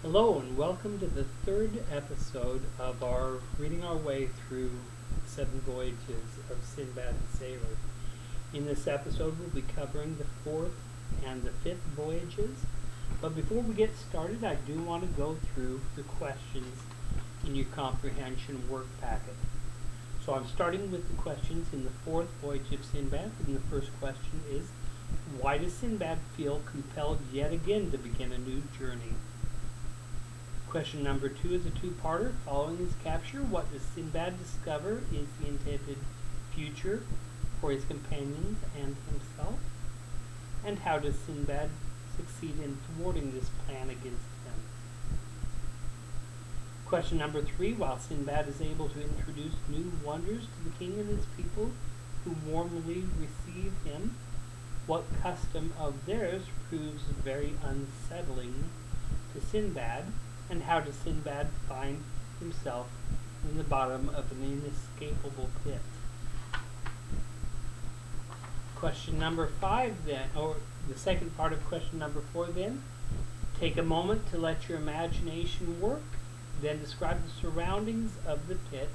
Hello and welcome to the third episode of our reading our way through 7 Voyages of Sindbad the Sailor. In this episode we'll be covering the fourth and the fifth voyages, but before we get started I do want to go through the questions in your comprehension work packet. So I'm starting with the questions in the fourth voyage of Sindbad, and the first question is, why does Sindbad feel compelled yet again to begin a new journey? Question number 2 is a two-parter. Following his capture, what does Sindbad discover is the intended future for his companions and himself? And how does Sindbad succeed in thwarting this plan against them? Question number 3, while Sindbad is able to introduce new wonders to the king and his people who warmly receive him, what custom of theirs proves very unsettling to Sindbad? And how does Sindbad find himself in the bottom of an inescapable pit? Question number 5 then, or the second part of question number 4 then. Take a moment to let your imagination work, then describe the surroundings of the pit,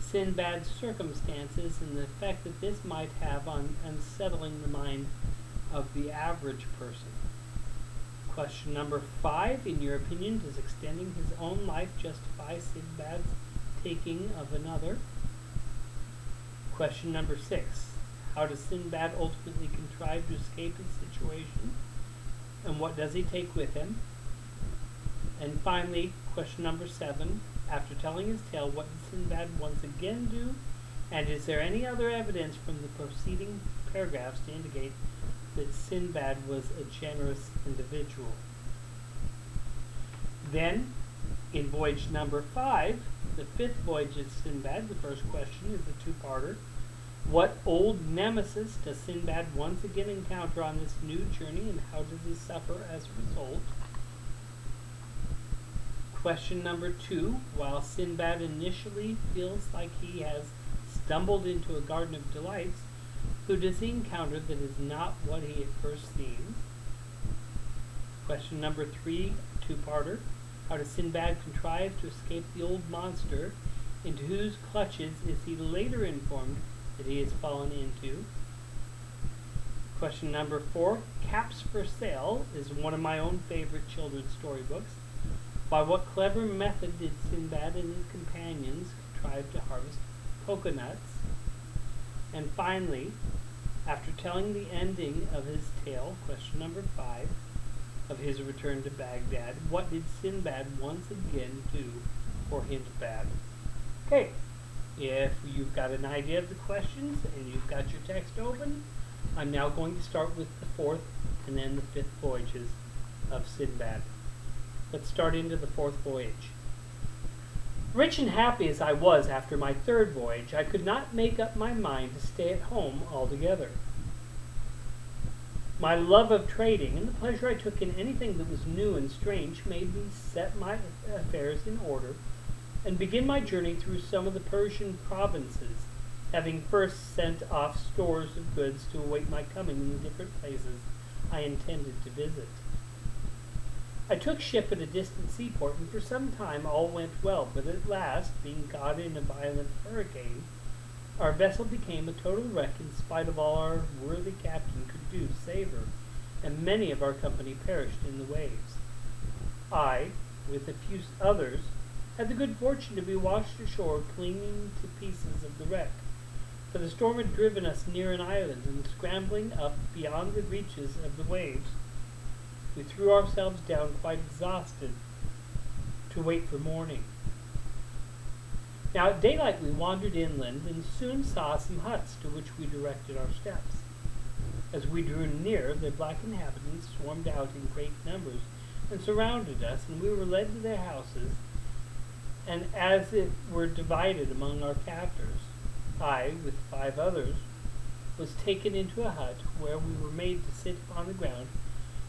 Sindbad's circumstances, and the effect that this might have on unsettling the mind of the average person. Question number 5, in your opinion, does extending his own life justify Sindbad's taking of another? Question number 6, how does Sindbad ultimately contrive to escape his situation, and what does he take with him? And finally, question number 7, after telling his tale, what does Sindbad once again do, and is there any other evidence from the preceding paragraphs to indicate that Sindbad was a generous individual? Then, in voyage number 5, the fifth voyage of Sindbad, the first question is a two-parter. What old nemesis does Sindbad once again encounter on this new journey, and how does he suffer as a result? Question number 2, while Sindbad initially feels like he has stumbled into a garden of delights, who does he encounter that is not what he at first seems? Question number 3, two-parter. How does Sindbad contrive to escape the old monster, into whose clutches is he later informed that he has fallen into? Question number 4, Caps for Sale is one of my own favorite children's storybooks. By what clever method did Sindbad and his companions contrive to harvest coconuts? And finally, after telling the ending of his tale, question number 5, of his return to Baghdad, what did Sindbad once again do for Hindbad? Okay, if you've got an idea of the questions and you've got your text open, I'm now going to start with the fourth and then the fifth voyages of Sindbad. Let's start into the fourth voyage. Rich and happy as I was after my third voyage, I could not make up my mind to stay at home altogether. My love of trading and the pleasure I took in anything that was new and strange made me set my affairs in order and begin my journey through some of the Persian provinces, having first sent off stores of goods to await my coming in the different places I intended to visit. I took ship at a distant seaport, and for some time all went well, but at last, being caught in a violent hurricane, our vessel became a total wreck in spite of all our worthy captain could do to save her, and many of our company perished in the waves. I, with a few others, had the good fortune to be washed ashore clinging to pieces of the wreck, for the storm had driven us near an island, and scrambling up beyond the reaches of the waves, we threw ourselves down quite exhausted to wait for morning. Now at daylight we wandered inland and soon saw some huts to which we directed our steps. As we drew near, the black inhabitants swarmed out in great numbers and surrounded us, and we were led to their houses, and as it were divided among our captors, I, with 5 others, was taken into a hut where we were made to sit upon the ground,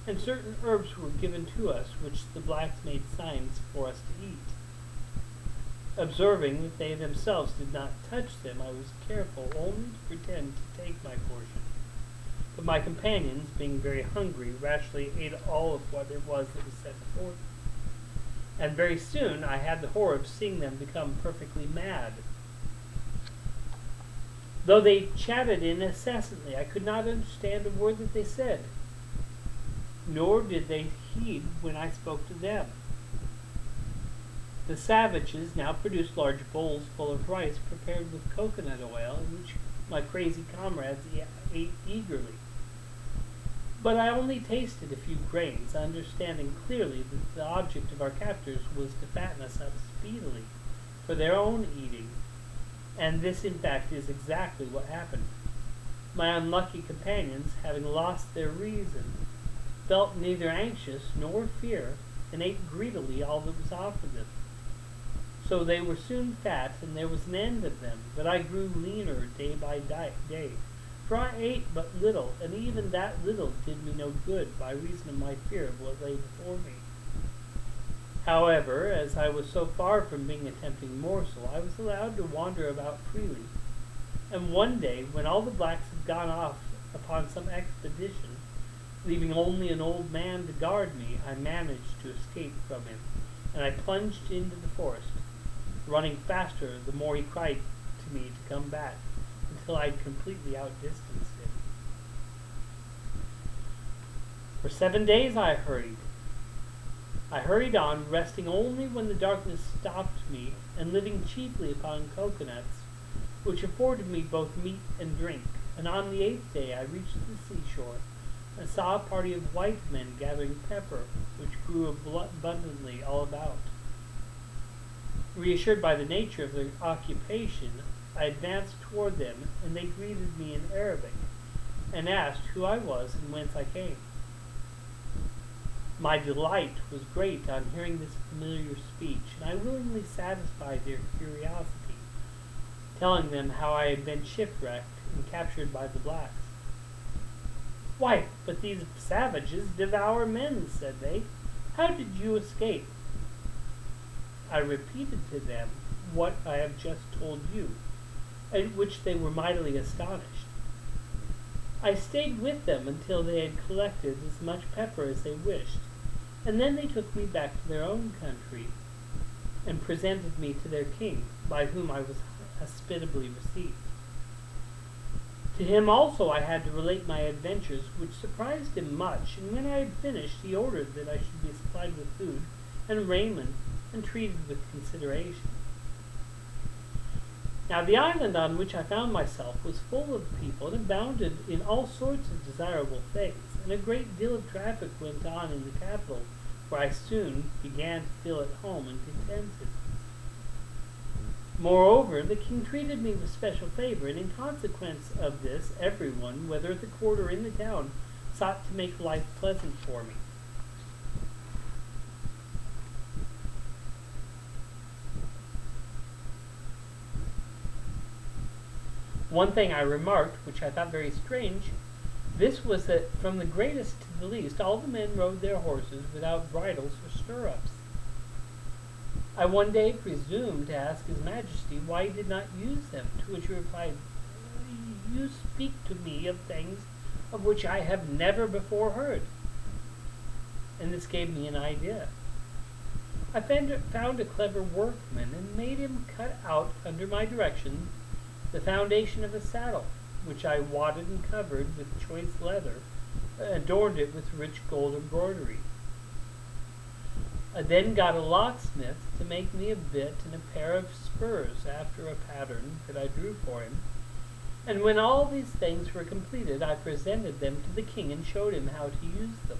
and certain herbs were given to us, which the blacks made signs for us to eat. Observing that they themselves did not touch them, I was careful only to pretend to take my portion. But my companions, being very hungry, rashly ate all of what it was that was set before them. and very soon I had the horror of seeing them become perfectly mad. Though they chatted incessantly, I could not understand a word that they said, nor did they heed when I spoke to them. The savages now produced large bowls full of rice prepared with coconut oil, which my crazy comrades ate eagerly. But I only tasted a few grains, understanding clearly that the object of our captors was to fatten us up speedily for their own eating, and this in fact is exactly what happened. My unlucky companions, having lost their reason, felt neither anxious nor fear, and ate greedily all that was offered them. So they were soon fat, and there was an end of them, but I grew leaner day by day. For I ate but little, and even that little did me no good, by reason of my fear of what lay before me. However, as I was so far from being a tempting morsel, I was allowed to wander about freely, and one day, when all the blacks had gone off upon some expedition, leaving only an old man to guard me, I managed to escape from him, and I plunged into the forest, running faster the more he cried to me to come back, until I had completely outdistanced him. For 7 days I hurried. I hurried on, resting only when the darkness stopped me, and living chiefly upon coconuts, which afforded me both meat and drink. And on the 8th day I reached the seashore, and saw a party of white men gathering pepper, which grew abundantly all about. Reassured by the nature of their occupation, I advanced toward them, and they greeted me in Arabic, and asked who I was and whence I came. My delight was great on hearing this familiar speech, and I willingly satisfied their curiosity, telling them how I had been shipwrecked and captured by the blacks. "Why, but these savages devour men," said they. "How did you escape?" I repeated to them what I have just told you, at which they were mightily astonished. I stayed with them until they had collected as much pepper as they wished, and then they took me back to their own country, and presented me to their king, by whom I was hospitably received. To him also I had to relate my adventures, which surprised him much, and when I had finished, he ordered that I should be supplied with food and raiment, and treated with consideration. Now the island on which I found myself was full of people, and abounded in all sorts of desirable things, and a great deal of traffic went on in the capital, where I soon began to feel at home and contented. Moreover, the king treated me with special favor, and in consequence of this, everyone, whether at the court or in the town, sought to make life pleasant for me. One thing I remarked, which I thought very strange, this was that from the greatest to the least, all the men rode their horses without bridles or stirrups. I one day presumed to ask his majesty why he did not use them, to which he replied, "You speak to me of things of which I have never before heard." And this gave me an idea. I found a clever workman, and made him cut out under my direction the foundation of a saddle, which I wadded and covered with choice leather, adorned it with rich gold embroidery. I then got a locksmith to make me a bit and a pair of spurs after a pattern that I drew for him, and when all these things were completed, I presented them to the king and showed him how to use them.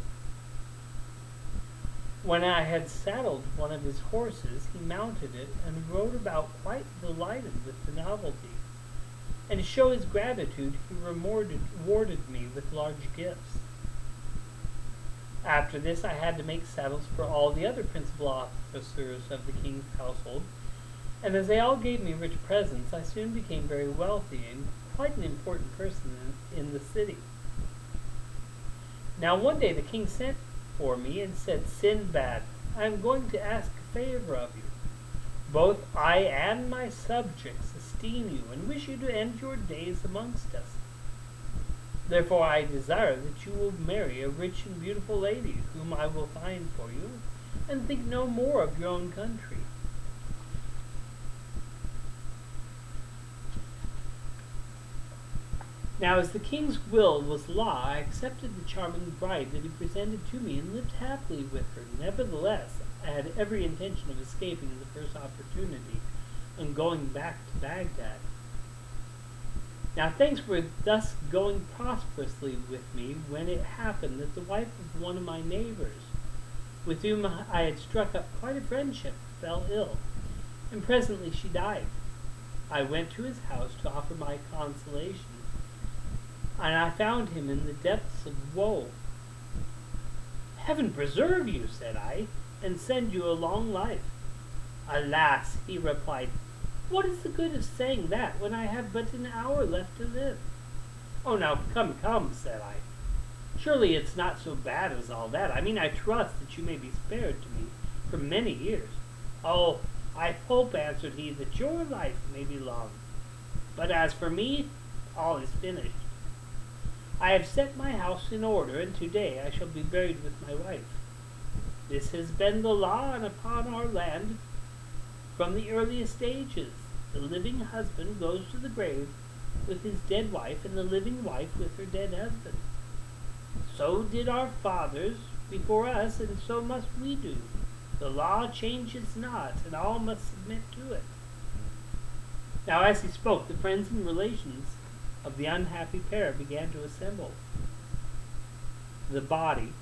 When I had saddled one of his horses, he mounted it and rode about quite delighted with the novelty. And to show his gratitude, he rewarded me with large gifts. After this, I had to make saddles for all the other principal officers of the king's household, and as they all gave me rich presents, I soon became very wealthy and quite an important person in the city. Now one day the king sent for me and said, "Sindbad, I am going to ask a favor of you. Both I and my subjects esteem you, and wish you to end your days amongst us. Therefore I desire that you will marry a rich and beautiful lady, whom I will find for you, and think no more of your own country. Now, as the king's will was law, I accepted the charming bride that he presented to me and lived happily with her. Nevertheless, I had every intention of escaping at the first opportunity and going back to Baghdad. Now, things were thus going prosperously with me when it happened that the wife of one of my neighbors, with whom I had struck up quite a friendship, fell ill, and presently she died. I went to his house to offer my consolation, and I found him in the depths of woe. "Heaven preserve you," said I, "and send you a long life." "Alas," he replied, "what is the good of saying that when I have but an hour left to live?" "Oh, now, come," said I. "Surely it's not so bad as all that. I mean, I trust that you may be spared to me for many years." "Oh, I hope," answered he, "that your life may be long. But as for me, all is finished. I have set my house in order, and today I shall be buried with my wife. This has been the law upon our land from the earliest ages. The living husband goes to the grave with his dead wife, and the living wife with her dead husband. So did our fathers before us, and so must we do. The law changes not, and all must submit to it." Now as he spoke, the friends and relations of the unhappy pair began to assemble. The body,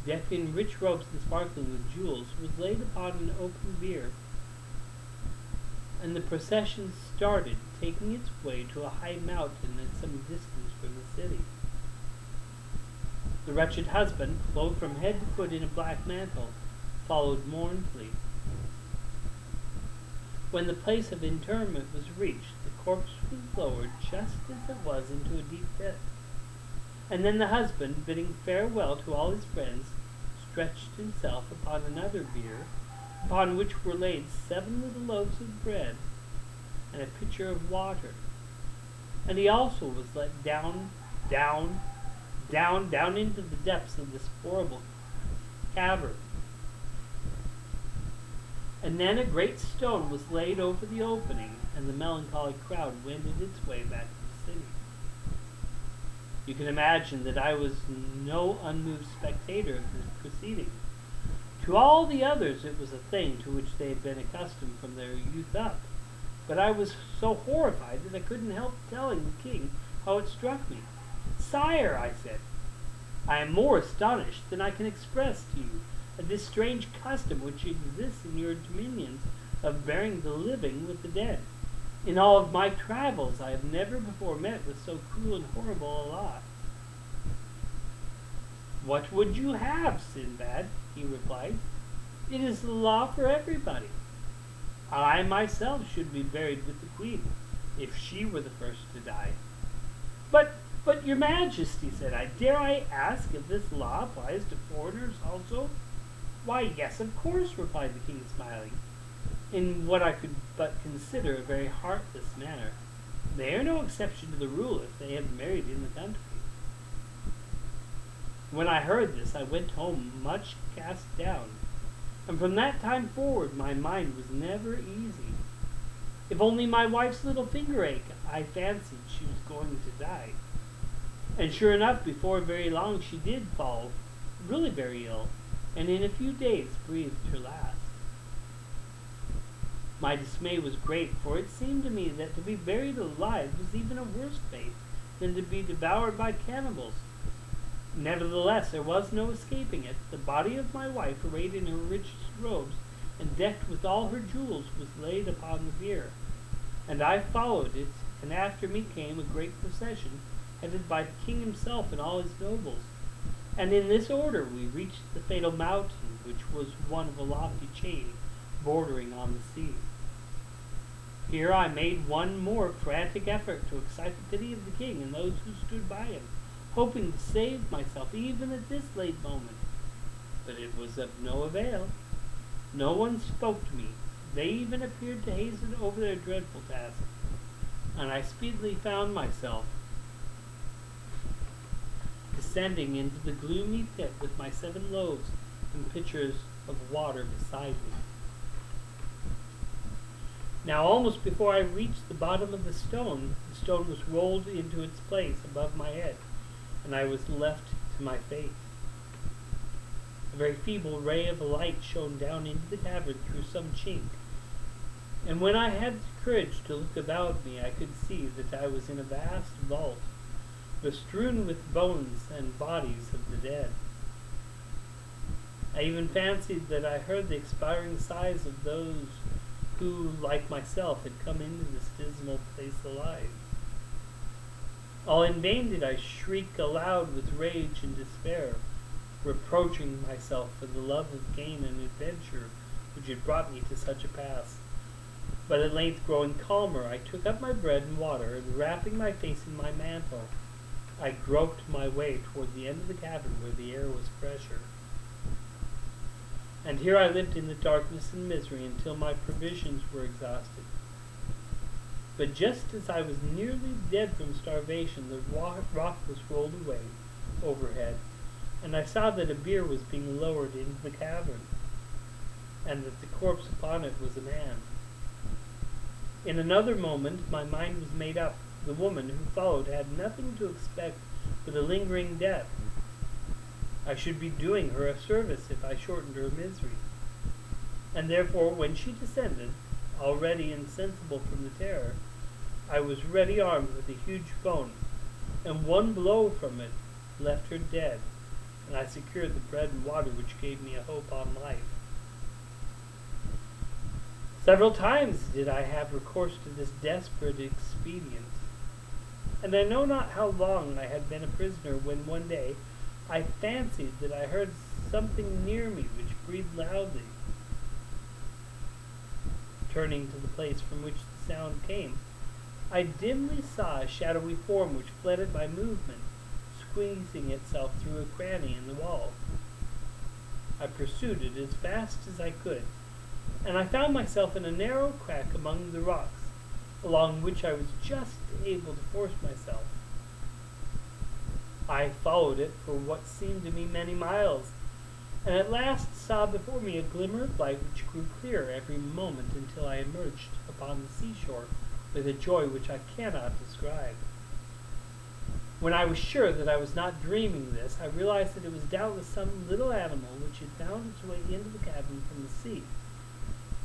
decked in rich robes and sparkling with jewels, was laid upon an open bier, and the procession started, taking its way to a high mountain at some distance from the city. The wretched husband, clothed from head to foot in a black mantle, followed mournfully. When the place of interment was reached, the corpse was lowered just as it was into a deep pit. And then the husband, bidding farewell to all his friends, stretched himself upon another bier, upon which were laid 7 little loaves of bread and a pitcher of water. And he also was let down into the depths of this horrible cavern. And then a great stone was laid over the opening, and the melancholy crowd wended its way back to the city. You can imagine that I was no unmoved spectator of this proceeding. To all the others it was a thing to which they had been accustomed from their youth up, but I was so horrified that I couldn't help telling the king how it struck me. "Sire," I said, "I am more astonished than I can express to you at this strange custom which exists in your dominions of burying the living with the dead. In all of my travels I have never before met with so cruel and horrible a law." "What would you have, Sindbad?" he replied. "It is the law for everybody. I myself should be buried with the queen, if she were the first to die." But your majesty," said I, "dare I ask if this law applies to foreigners also?" "Why, yes, of course," replied the king, smiling, in what I could but consider a very heartless manner. "They are no exception to the rule if they have married in the country." When I heard this, I went home much cast down, and from that time forward my mind was never easy. If only my wife's little finger ached, I fancied she was going to die. And sure enough, before very long she did fall really very ill, and in a few days breathed her last. My dismay was great, for it seemed to me that to be buried alive was even a worse fate than to be devoured by cannibals. Nevertheless, there was no escaping it. The body of my wife, arrayed in her richest robes and decked with all her jewels, was laid upon the bier, and I followed it, and after me came a great procession, headed by the king himself and all his nobles. And in this order we reached the fatal mountain, which was one of a lofty chain bordering on the sea. Here I made one more frantic effort to excite the pity of the king and those who stood by him, hoping to save myself even at this late moment. But it was of no avail. No one spoke to me. They even appeared to hasten over their dreadful task, and I speedily found myself descending into the gloomy pit with my 7 loaves and pitchers of water beside me. Now, almost before I reached the bottom of the stone was rolled into its place above my head, and I was left to my fate. A very feeble ray of light shone down into the cavern through some chink, and when I had the courage to look about me, I could see that I was in a vast vault, bestrewn with bones and bodies of the dead. I even fancied that I heard the expiring sighs of those who, like myself, had come into this dismal place alive. All in vain did I shriek aloud with rage and despair, reproaching myself for the love of gain and adventure which had brought me to such a pass. But at length, growing calmer, I took up my bread and water, and wrapping my face in my mantle, I groped my way toward the end of the cavern where the air was fresher. And here I lived in the darkness and misery until my provisions were exhausted. But just as I was nearly dead from starvation, the rock was rolled away overhead, and I saw that a bier was being lowered into the cavern, and that the corpse upon it was a man. In another moment my mind was made up. The woman who followed had nothing to expect but a lingering death. I should be doing her a service if I shortened her misery. And therefore, when she descended, already insensible from the terror, I was ready armed with a huge bone, and one blow from it left her dead, and I secured the bread and water which gave me a hope on life. Several times did I have recourse to this desperate expedient, and I know not how long I had been a prisoner when one day I fancied that I heard something near me which breathed loudly. Turning to the place from which the sound came, I dimly saw a shadowy form which fled at my movement, squeezing itself through a cranny in the wall. I pursued it as fast as I could, and I found myself in a narrow crack among the rocks, along which I was just able to force myself. I followed it for what seemed to me many miles, and at last saw before me a glimmer of light which grew clearer every moment until I emerged upon the seashore with a joy which I cannot describe. When I was sure that I was not dreaming this, I realized that it was doubtless some little animal which had found its way into the cabin from the sea,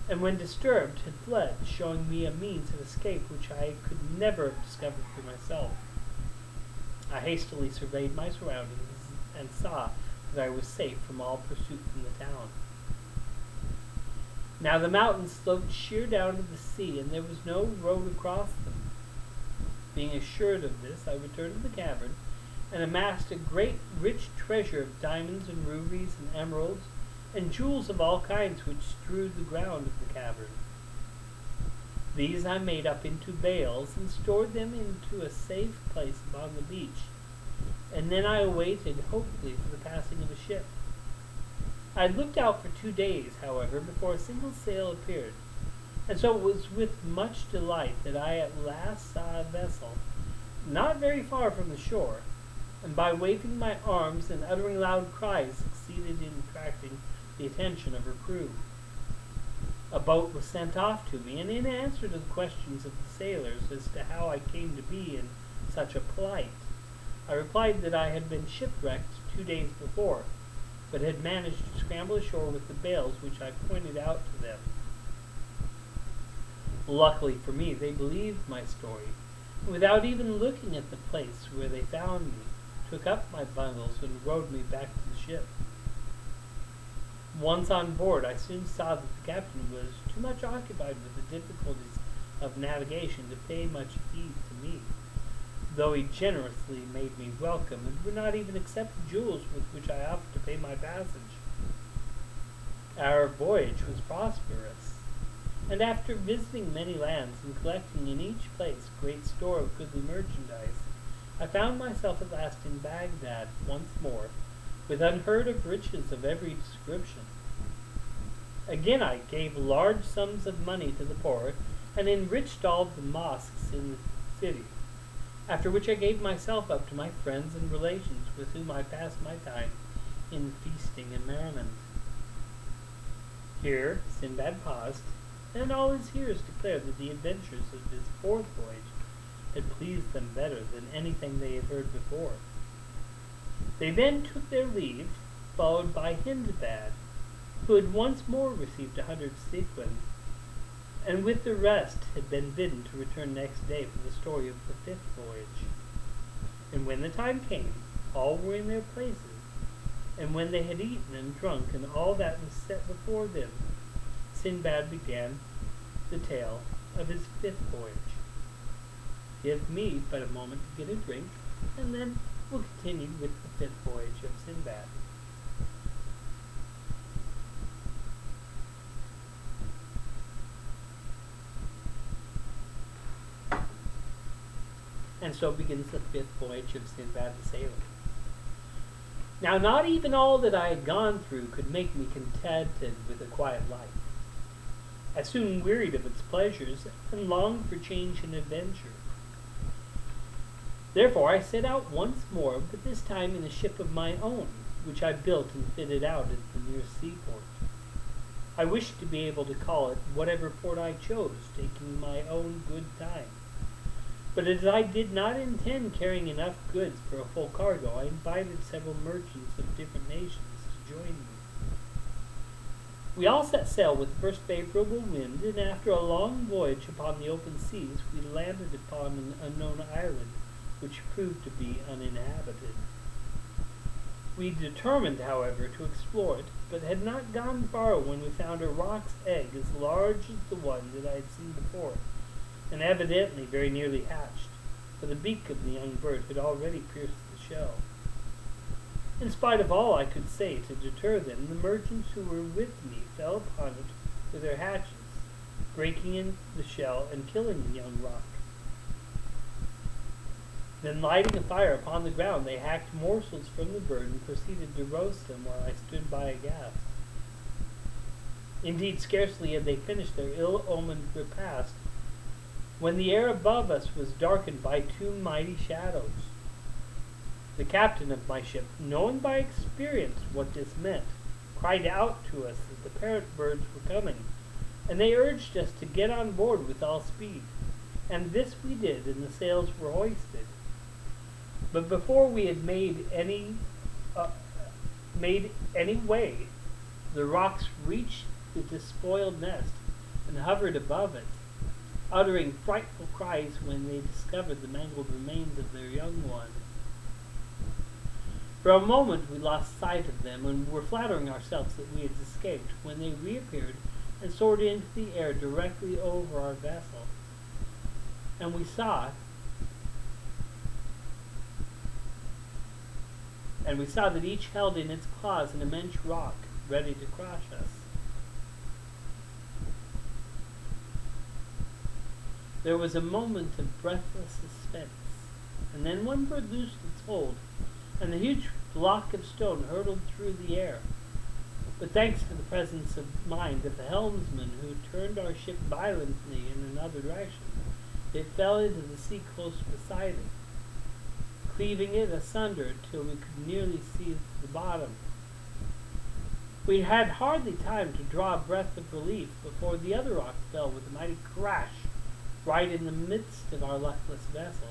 and when disturbed had fled, showing me a means of escape which I could never have discovered for myself. I hastily surveyed my surroundings and saw that I was safe from all pursuit from the town. Now the mountains sloped sheer down to the sea, and there was no road across them. Being assured of this, I returned to the cavern and amassed a great rich treasure of diamonds and rubies and emeralds and jewels of all kinds which strewed the ground of the cavern. These I made up into bales and stored them into a safe place upon the beach, and then I awaited hopefully for the passing of a ship. I had looked out for 2 days, however, before a single sail appeared, and so it was with much delight that I at last saw a vessel, not very far from the shore, and by waving my arms and uttering loud cries succeeded in attracting the attention of her crew. A boat was sent off to me, and in answer to the questions of the sailors as to how I came to be in such a plight, I replied that I had been shipwrecked 2 days before, but had managed to scramble ashore with the bales which I pointed out to them. Luckily for me, they believed my story, and without even looking at the place where they found me, took up my bundles and rowed me back to the ship. Once on board, I soon saw that the captain was too much occupied with the difficulties of navigation to pay much heed to me, though he generously made me welcome and would not even accept the jewels with which I offered to pay my passage. Our voyage was prosperous, and after visiting many lands and collecting in each place great store of goodly merchandise, I found myself at last in Baghdad once more, with unheard of riches of every description. Again I gave large sums of money to the poor, and enriched all the mosques in the city, after which I gave myself up to my friends and relations, with whom I passed my time in feasting and merriment. Here Sindbad paused, and all his hearers declared that the adventures of his fourth voyage had pleased them better than anything they had heard before. They then took their leave, followed by Sindbad, who had once more received 100 sequins, and with the rest had been bidden to return next day for the story of the fifth voyage. And when the time came, all were in their places, and when they had eaten and drunk, and all that was set before them, Sindbad began the tale of his fifth voyage. Give me but a moment to get a drink, and then we'll continue with the fifth voyage of Sindbad. And so begins the fifth voyage of Sindbad the Sailor. Now, not even all that I had gone through could make me contented with a quiet life. I soon wearied of its pleasures and longed for change and adventure. Therefore I set out once more, but this time in a ship of my own, which I built and fitted out at the nearest seaport. I wished to be able to call it whatever port I chose, taking my own good time. But as I did not intend carrying enough goods for a full cargo, I invited several merchants of different nations to join me. We all set sail with the first favorable wind, and after a long voyage upon the open seas, we landed upon an unknown island, which proved to be uninhabited. We determined, however, to explore it, but had not gone far when we found a roc's egg as large as the one that I had seen before, and evidently very nearly hatched, for the beak of the young bird had already pierced the shell. In spite of all I could say to deter them, the merchants who were with me fell upon it with their hatchets, breaking in the shell and killing the young roc. Then lighting a fire upon the ground, they hacked morsels from the bird and proceeded to roast them while I stood by aghast. Indeed, scarcely had they finished their ill-omened repast when the air above us was darkened by two mighty shadows. The captain of my ship, knowing by experience what this meant, cried out to us that the parent birds were coming, and they urged us to get on board with all speed. And this we did, and the sails were hoisted. But before we had made any way, the rocks reached the despoiled nest and hovered above it, uttering frightful cries when they discovered the mangled remains of their young one. For a moment we lost sight of them, and were flattering ourselves that we had escaped, when they reappeared and soared into the air directly over our vessel. And we saw that each held in its claws an immense rock, ready to crush us. There was a moment of breathless suspense, and then one bird loosed its hold, and the huge block of stone hurtled through the air. But thanks to the presence of mind of the helmsman, who turned our ship violently in another direction, it fell into the sea close beside it, cleaving it asunder till we could nearly see the bottom. We had hardly time to draw a breath of relief before the other rock fell with a mighty crash right in the midst of our luckless vessel,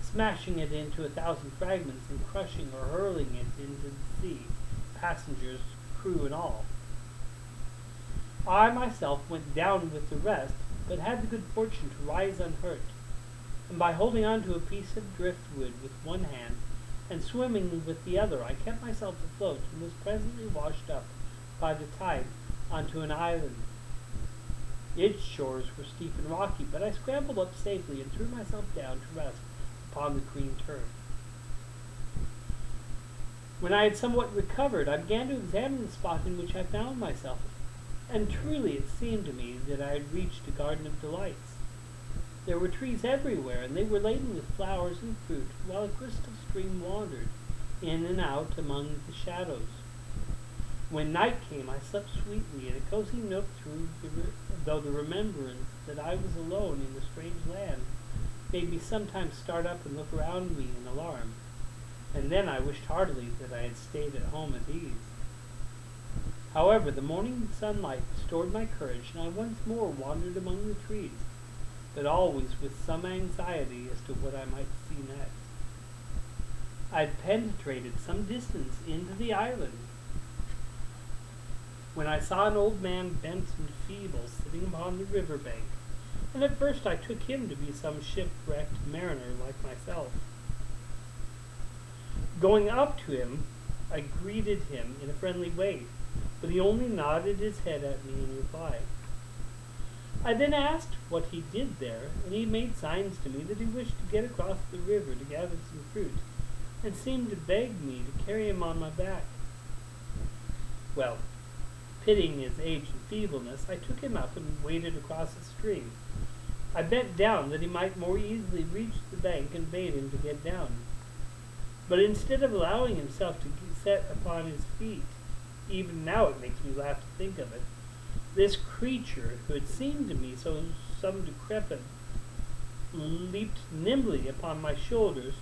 smashing it into 1,000 fragments and crushing or hurling it into the sea, passengers, crew, and all. I myself went down with the rest, but had the good fortune to rise unhurt, and by holding on to a piece of driftwood with one hand and swimming with the other, I kept myself afloat and was presently washed up by the tide onto an island. Its shores were steep and rocky, but I scrambled up safely and threw myself down to rest upon the green turf. When I had somewhat recovered, I began to examine the spot in which I found myself, and truly it seemed to me that I had reached a garden of delights. There were trees everywhere, and they were laden with flowers and fruit, while a crystal stream wandered in and out among the shadows. When night came, I slept sweetly in a cozy nook, though the remembrance that I was alone in a strange land made me sometimes start up and look around me in alarm, and then I wished heartily that I had stayed at home at ease. However, the morning sunlight restored my courage, and I once more wandered among the trees, but always with some anxiety as to what I might see next. I had penetrated some distance into the island when I saw an old man bent and feeble sitting upon the river bank, and at first I took him to be some shipwrecked mariner like myself. Going up to him, I greeted him in a friendly way, but he only nodded his head at me in reply. I then asked what he did there, and he made signs to me that he wished to get across the river to gather some fruit, and seemed to beg me to carry him on my back. Well, pitying his age and feebleness, I took him up and waded across the stream. I bent down that he might more easily reach the bank and bade him to get down. But instead of allowing himself to set upon his feet, even now it makes me laugh to think of it, this creature, who had seemed to me some decrepit, leaped nimbly upon my shoulders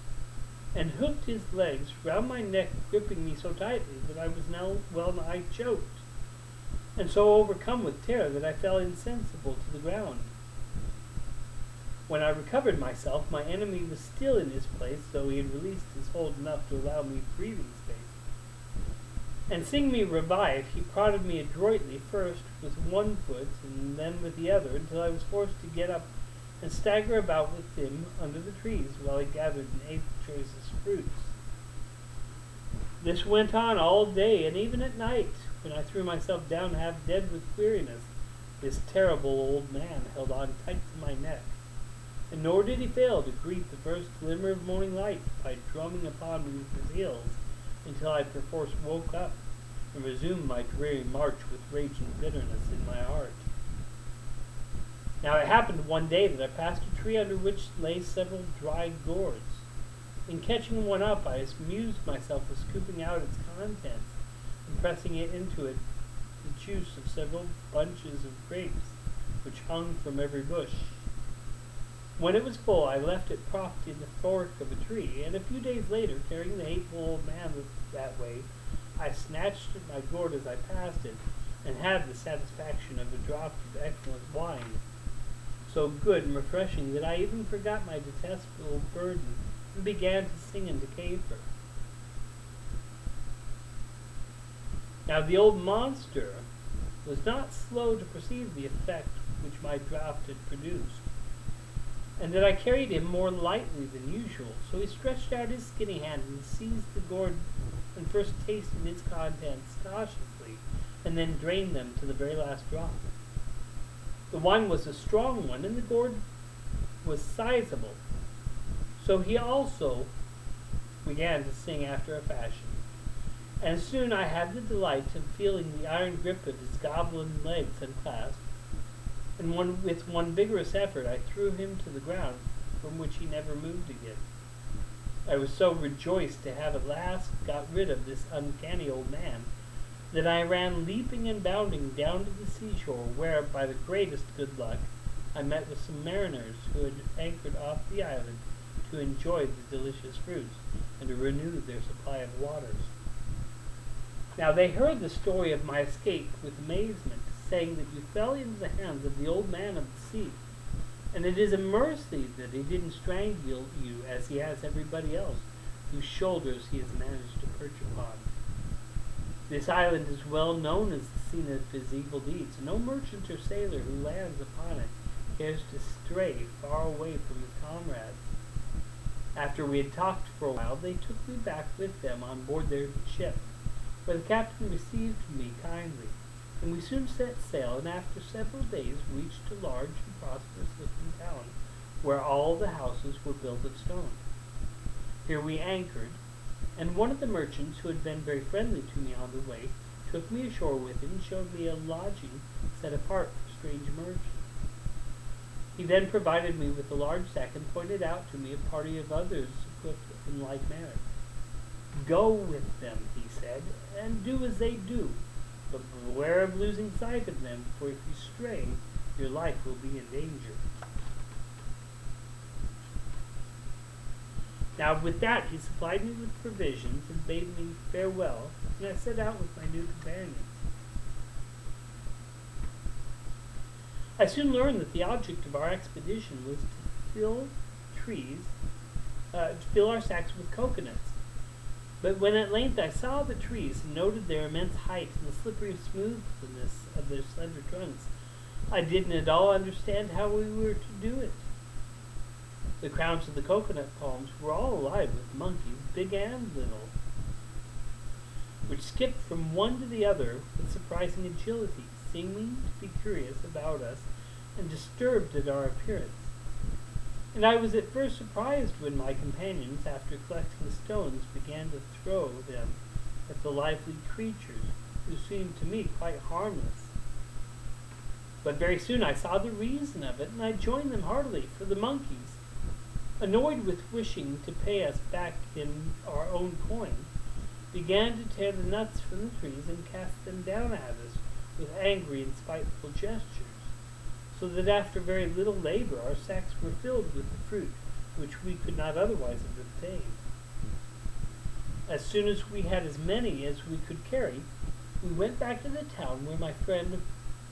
and hooked his legs round my neck, gripping me so tightly that I was now well nigh choked, and so overcome with terror that I fell insensible to the ground. When I recovered myself, my enemy was still in his place, though he had released his hold enough to allow me breathing space. And seeing me revive, he prodded me adroitly, first with one foot and then with the other, until I was forced to get up and stagger about with him under the trees while he gathered and ate the choicest fruits. This went on all day, and even at night, when I threw myself down half dead with weariness, this terrible old man held on tight to my neck, and nor did he fail to greet the first glimmer of morning light by drumming upon me with his heels, until I perforce woke up and resumed my dreary march with rage and bitterness in my heart. Now it happened one day that I passed a tree under which lay several dry gourds. In catching one up, I amused myself with scooping out its contents and pressing it into it the juice of several bunches of grapes which hung from every bush. When it was full, I left it propped in the fork of a tree, and a few days later, carrying the hateful old man that way, I snatched at my gourd as I passed it, and had the satisfaction of a draught of excellent wine, so good and refreshing that I even forgot my detestable burden, and began to sing and to caper. Now the old monster was not slow to perceive the effect which my draught had produced, and that I carried him more lightly than usual, so he stretched out his skinny hand and seized the gourd and first tasted its contents cautiously, and then drained them to the very last drop. The wine was a strong one, and the gourd was sizable, so he also began to sing after a fashion, and soon I had the delight of feeling the iron grip of his goblin legs unclasped, and with one vigorous effort I threw him to the ground, from which he never moved again. I was so rejoiced to have at last got rid of this uncanny old man that I ran leaping and bounding down to the seashore, where, by the greatest good luck, I met with some mariners who had anchored off the island to enjoy the delicious fruits and to renew their supply of waters. Now they heard the story of my escape with amazement, saying that you fell into the hands of the old man of the sea, and it is a mercy that he didn't strangle you as he has everybody else, whose shoulders he has managed to perch upon. This island is well known as the scene of his evil deeds, and no merchant or sailor who lands upon it cares to stray far away from his comrades. After we had talked for a while, they took me back with them on board their ship, where the captain received me kindly, and we soon set sail, and after several days reached a large and prosperous-looking town, where all the houses were built of stone. Here we anchored, and one of the merchants, who had been very friendly to me on the way, took me ashore with him and showed me a lodging set apart for strange merchants. He then provided me with a large sack and pointed out to me a party of others equipped in like manner. Go with them, he said, and do as they do, but beware of losing sight of them, for if you stray, your life will be in danger. Now with that he supplied me with provisions and bade me farewell, and I set out with my new companions. I soon learned that the object of our expedition was to fill to fill our sacks with coconuts. But when at length I saw the trees and noted their immense height and the slippery smoothness of their slender trunks, I didn't at all understand how we were to do it. The crowns of the coconut palms were all alive with monkeys, big and little, which skipped from one to the other with surprising agility, seeming to be curious about us and disturbed at our appearance. And I was at first surprised when my companions, after collecting stones, began to throw them at the lively creatures, who seemed to me quite harmless. But very soon I saw the reason of it, and I joined them heartily, for the monkeys, annoyed with wishing to pay us back in our own coin, began to tear the nuts from the trees and cast them down at us with angry and spiteful gestures, so that after very little labor our sacks were filled with the fruit which we could not otherwise have obtained. As soon as we had as many as we could carry, we went back to the town where my friend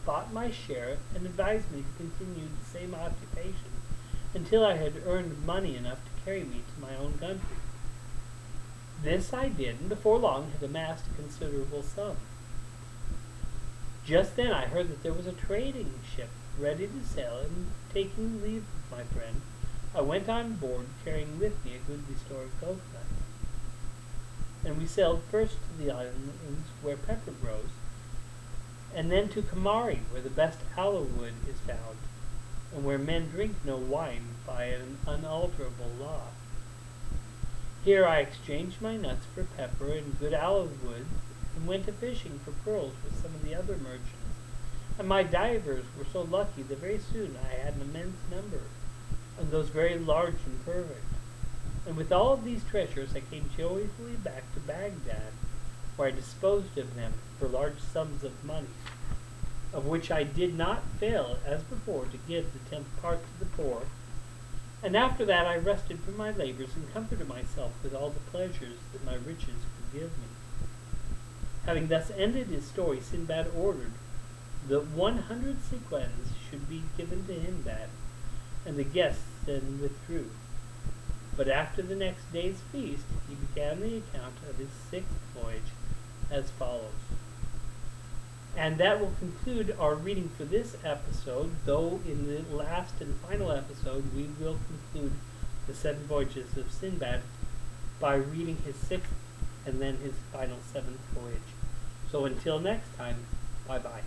bought my share and advised me to continue the same occupation until I had earned money enough to carry me to my own country. This I did, and before long had amassed a considerable sum. Just then I heard that there was a trading ship ready to sail, and taking leave of my friend, I went on board, carrying with me a goodly store of coconuts. And we sailed first to the islands where pepper grows, and then to Kamari, where the best aloe wood is found, and where men drink no wine by an unalterable law. Here I exchanged my nuts for pepper and good aloe wood, and went a fishing for pearls with some of the other merchants. And my divers were so lucky that very soon I had an immense number, and those very large and perfect. And with all of these treasures I came joyfully back to Baghdad, where I disposed of them for large sums of money, of which I did not fail, as before, to give the 10th part to the poor. And after that I rested from my labors and comforted myself with all the pleasures that my riches could give me. Having thus ended his story, Sindbad ordered that 100 sequins should be given to Hindbad, and the guests then withdrew. But after the next day's feast, he began the account of his 6th voyage as follows. And that will conclude our reading for this episode, though in the last and final episode we will conclude the 7 voyages of Sindbad by reading his 6th and then his final 7th voyage. So until next time, bye-bye.